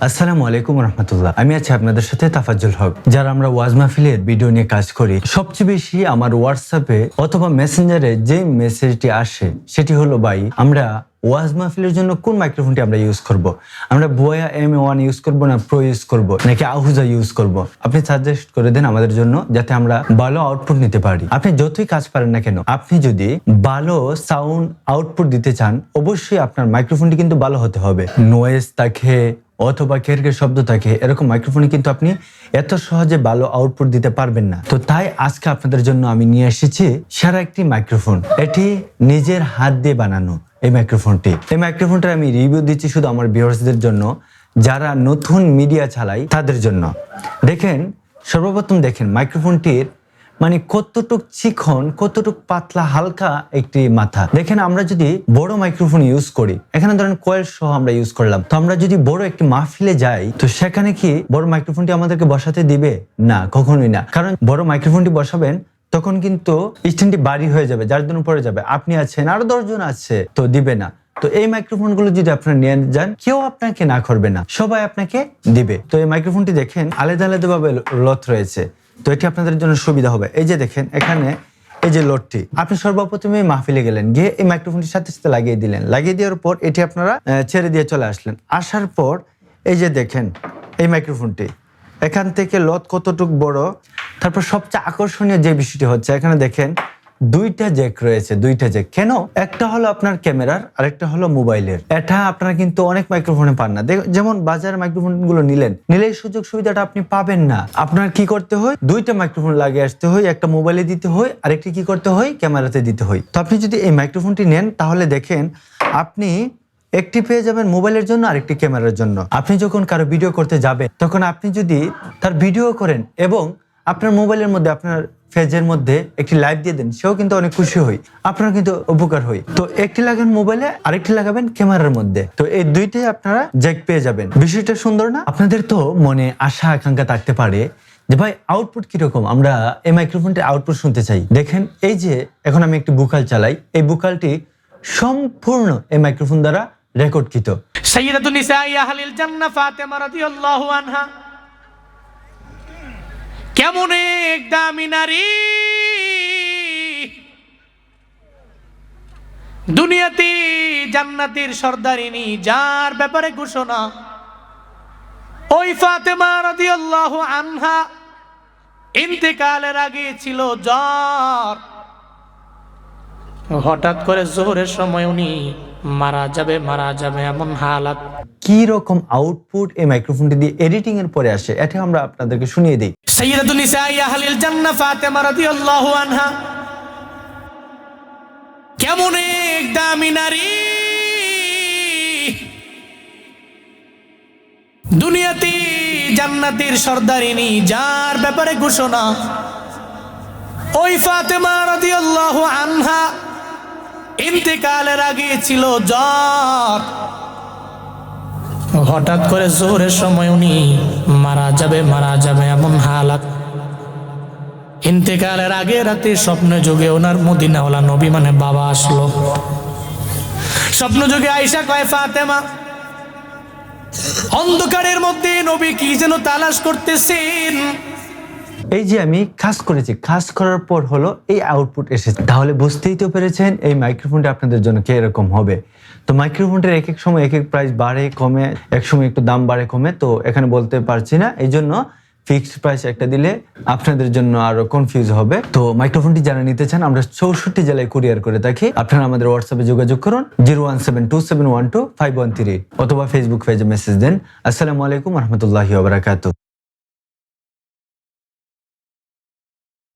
আসসালামু আলাইকুম রহমতুল্লাহ। আমি আছি আপনাদের সাথে তাফাজ্জুল হক। যারা আমরা ওয়াজ মাহফিলের ভিডিও নিয়ে কাজ করি, সবচেয়ে বেশি আমার হোয়াটসঅ্যাপে অথবা মেসেঞ্জারে যে মেসেজটি আসে সেটি হলো, ভাই আমরা ওয়াজ মাহফিলের জন্য কোন মাইক্রোফোনটি আমরা ইউজ করব। আমরা বোয়া MA1 ইউজ করব না প্রো ইউজ করব নাকি আহুজা ইউজ করব। আপনি সাজেস্ট করে দেন আমাদের জন্য, যাতে আমরা ভালো আউটপুট নিতে পারি। আপনি যতই কাজ পারেন না কেন, আপনি যদি ভালো সাউন্ড আউটপুট দিতে চান, অবশ্যই আপনার মাইক্রোফোনটি কিন্তু ভালো হতে হবে। নয়েজ থাকে অথবা কেরকের শব্দ থাকে, এরকম মাইক্রোফোনে কিন্তু আপনি এত সহজে ভালো আউটপুট দিতে পারবেন না। তো তাই আজকে আপনাদের জন্য আমি নিয়ে এসেছি সেরা একটি মাইক্রোফোন। এটি নিজের হাত দিয়ে বানানো এই মাইক্রোফোনটার আমি রিভিউ দিচ্ছি শুধু আমার ভিউয়ার্সদের জন্য, যারা নতুন মিডিয়া চালায় তাদের জন্য। দেখেন, সর্বপ্রথম দেখেন মাইক্রোফোনটির মানে কতটুক চিকন, কতটুক পাতলা হালকা একটি মাথা। দেখেন, আমরা যদি বড় মাইক্রোফোন ইউজ করি, এখানে ধরেন কয়েল সহ আমরা ইউজ করলাম, তো আমরা যদি বড় একটি মাহফিলে যাই, তো সেখানে কি বড় মাইক্রোফোনটি আমাদেরকে বসাতে দিবে? না, কখনোই না। কারণ বড় মাইক্রোফোনটি বসাবেন তখন কিন্তু স্ট্যান্ডটি ভারী হয়ে যাবে, যার জন্য পড়ে যাবে। আপনি আছেন, আরো 10 জন আছে, তো দিবে না। তো এই মাইক্রোফোন গুলো যদি আপনারা নিয়ে যান, কেউ আপনাকে না করবে না, সবাই আপনাকে দিবে। তো এই মাইক্রোফোনটি দেখেন আলাদা আলাদা ভাবে লত রয়েছে, তো এটি আপনাদের জন্য সুবিধা হবে। এই যে দেখেন, এখানে এই যে লোডটি, আপনি সর্বপ্রথমে মাহফিলে গেলেন, গিয়ে এই মাইক্রোফোনটির সাথে সাথে লাগিয়ে দিলেন। লাগিয়ে দেওয়ার পর এটি আপনারা ছেড়ে দিয়ে চলে আসলেন। আসার পর এই যে দেখেন এই মাইক্রোফোনটি, এখান থেকে লত কতটুক বড়। তারপর সবচেয়ে আকর্ষণীয় যে বিষয়টি হচ্ছে, এখানে দেখেন দুইটা জ্যাক রয়েছে। দুইটা জ্যাক কেন? একটা হলো আপনার ক্যামেরার, আরেকটা হলো মোবাইলের। এটা আপনারা কিন্তু অনেক মাইক্রোফোনে পান না। যেমন বাজারের মাইক্রোফোন গুলো নিলে সুযোগ সুবিধাটা আপনি পাবেন না। আপনার কি করতে হয়, দুইটা মাইক্রোফোন লাগিয়ে আসতে হয়, একটা মোবাইলে দিতে হয়, আরেকটি কি করতে হয়, ক্যামেরাতে দিতে হয়। তো আপনি যদি এই মাইক্রোফোনটি নেন, তাহলে দেখেন আপনি একটি পেয়ে যাবেন মোবাইলের জন্য, আরেকটি ক্যামেরার জন্য। আপনি যখন কারো ভিডিও করতে যাবেন, তখন আপনি যদি তার ভিডিও করেন এবং আপনার মোবাইলের মধ্যে, আপনার পেজের মধ্যে একটি লাইভ দিয়ে দেন, সেও কিন্তু অনেক খুশি হই, আপনার কিন্তু উপকার হয়। তো একটি লাগান মোবাইলে, আরেকটি লাগাবেন ক্যামেরার মধ্যে, তো এই দুইটাই আপনারা জ্যাক পেয়ে যাবেন। বিষয়টা সুন্দর না? আপনাদের তো মনে আশা আকাঙ্ক্ষা থাকতে পারে যে ভাই আউটপুট কিরকম, আমরা এই মাইক্রোফোনটির আউটপুট শুনতে চাই। দেখেন, এই যে এখন আমি একটি বুকাল চালাই, এই বুকালটি সম্পূর্ণ এই মাইক্রোফোন দ্বারা রেকর্ডকৃত। সাইয়্যিদাতুন নিসাই আহলিল জান্নাহ ফাতেমা রাদিয়াল্লাহু আনহা কেমন এক দামি নারী, দুনিয়াতে জান্নাতের সর্দারিনী, যার ব্যাপারে ঘোষণা ওই ফাতেমা রাদিয়াল্লাহু আনহা ইন্তেকালের আগে ছিল জ্বর। হঠাৎ করে জোহরের সময় উনি মারা যাবে এমন হালাত। কি রকম আউটপুট এই মাইক্রোফোনটি দিয়ে এডিটিং এর পরে আসে, এটা আমরা আপনাদেরকে শুনিয়ে দিই। সাইয়্যিদাতুন নিসাই আহলিল জান্নাহ ফাতেমা রাদিয়াল্লাহু আনহা কেমন এক দামি নারী, দুনিয়াতে জান্নাতের সর্দারিনী, যার ব্যাপারে ঘোষণা ওই ফাতেমা রাদিয়াল্লাহু আনহা ইন্তেকালের আগে ছিল জ্বর। হঠাৎ করে জোহরের সময় উনি মারা যাবে এমন হালাত। ইন্তেকালের আগে রাতে স্বপ্ন যোগে ওনার মদিনাওয়ালা নবী মানে বাবা আসলো। স্বপ্ন যোগে আয়েশা কয়, ফাতেমা, অন্ধকারের মধ্যে নবী কি যেন তালাশ করতেছেন। এই যে আমি খাস করেছি, খাস করার পর হলো এই আউটপুট এসেছে। তাহলে বুঝতেই তো পেরেছেন এই মাইক্রোফোনটা আপনাদের জন্য কি এরকম হবে। তো মাইক্রোফোনটার এক এক সময় এক এক প্রাইস বাড়ে কমে, এক সময় একটু দাম বাড়ে কমে, তো এখানে বলতে পারছি না। এই জন্য ফিক্সড প্রাইস একটা দিলে আপনাদের জন্য আরো কনফিউজ হবে। তো মাইক্রোফোনটি যারা নিতে চান, আমরা 64 জেলায় কুরিয়ার করে থাকি। আপনারা আমাদের হোয়াটসঅ্যাপে যোগাযোগ করুন 01727125138 অথবা ফেসবুক পেজে মেসেজ দেন। আসসালামু আলাইকুম রহমতুল্লাহি ওয়া বারাকাতুহু।